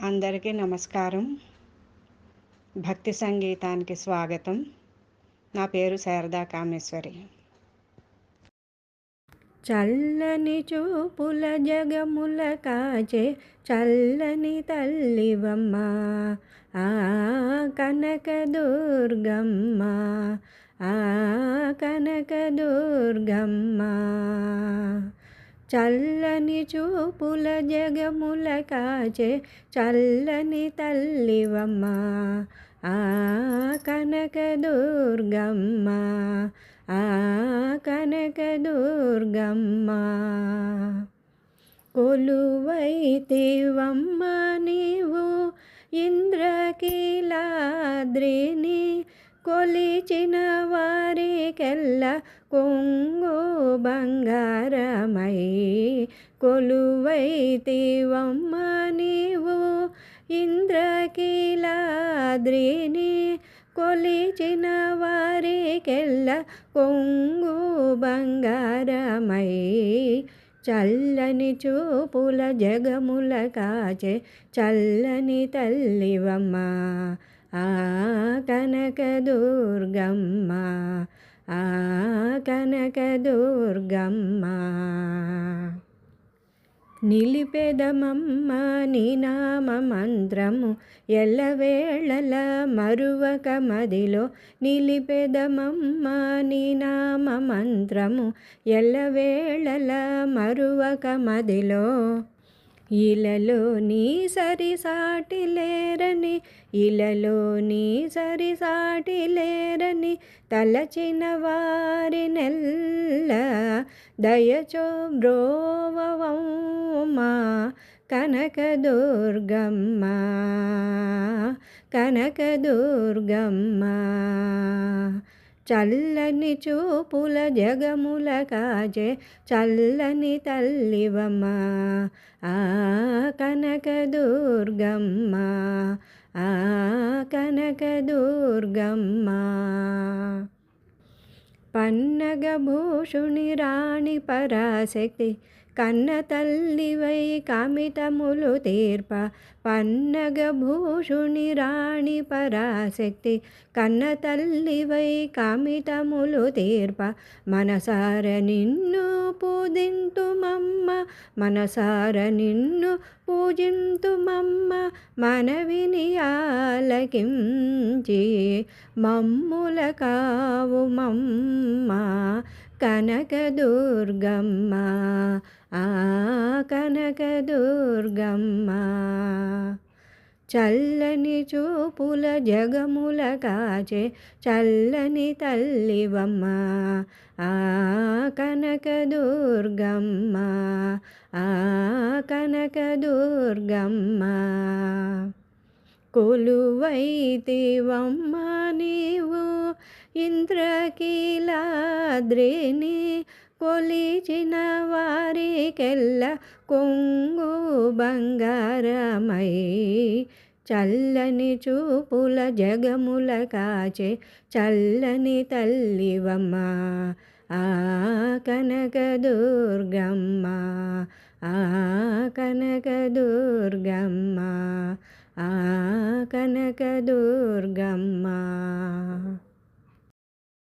అందరికీ నమస్కారం. భక్తి సంగీతానికి స్వాగతం. నా పేరు శారదా కామేశ్వరి. చల్లని చూపుల జగముల కాచే చల్లని తల్లివమ్మ, ఆ కనకదుర్గమ్మ, ఆ కనకదుర్గమ్మ. చల్లని చూపుల జగముల కాచే చల్లని తల్లివమ్మ, ఆ కనకదుర్గమ్మ, ఆ కనకదుర్గమ్మ. కొలువైతివమ్మ నీవు ఇంద్రకీలాద్రిని, కొలిచిన వారికెల్ల కొంగు బంగారమై. కొలువైతివమ్మ నీవు ఇంద్రకీలాద్రిని, కొలిచిన వారికెల్ల కొంగు బంగారమై. చల్లని చూపుల జగముల కాచే చల్లని తల్లివమ్మ, ఆ కనకదుర్గమ్మ, ఆ కనకదుర్గమ్మ. నిలిపెదమమ్మ నీ నామ మంత్రము ఎల్లవేళల మరువక మదిలో. నిలిపెదమమ్మ నీ నామ మంత్రము ఎల్లవేళల మరువక మదిలో. ఇలలో నీ సరిసాటి లేరని, ఇలలో నీ సరిసాటి లేరని, తలచిన వారినెల్ల దయచో బ్రోవవమ్మ కనకదుర్గమ్మ, కనకదుర్గమ్మ. చల్లని చూపుల జగముల కాచే చల్లని తల్లివమ్మ, ఆ కనకదుర్గమ్మ, ఆ కనకదుర్గమ్మ. పన్నగభూషుని రాణి పరాశక్తి, కన్న తల్లివై కామితములు తీర్ప. పన్నగభూషుని రాణి పరాశక్తి, కన్న తల్లివై కామితములు తీర్ప. మనసార నిన్ను పూజింతుమమ్మ, మనసార నిన్ను పూజింతుమమ్మ, మనవిని ఆలకించి మమ్ముల కావుమమ్మ కనకదుర్గమ్మ, ఆ కనకదుర్గమ్మ. చల్లని చూపుల జగముల కాచే చల్లని తల్లివమ్మ, ఆ కనకదుర్గమ్మ, ఆ కనకదుర్గమ్మ. కొలువైతివమ్మ నీవు ఇంద్రకీలాద్రిని, కొలిచిన వారికెల్ల కొంగు బంగారమై. చల్లని చూపుల జగముల కాచే చల్లని తల్లివమ్మ, ఆ కనకదుర్గమ్మ, ఆ కనకదుర్గమ్మ, ఆ కనకదుర్గమ్మ.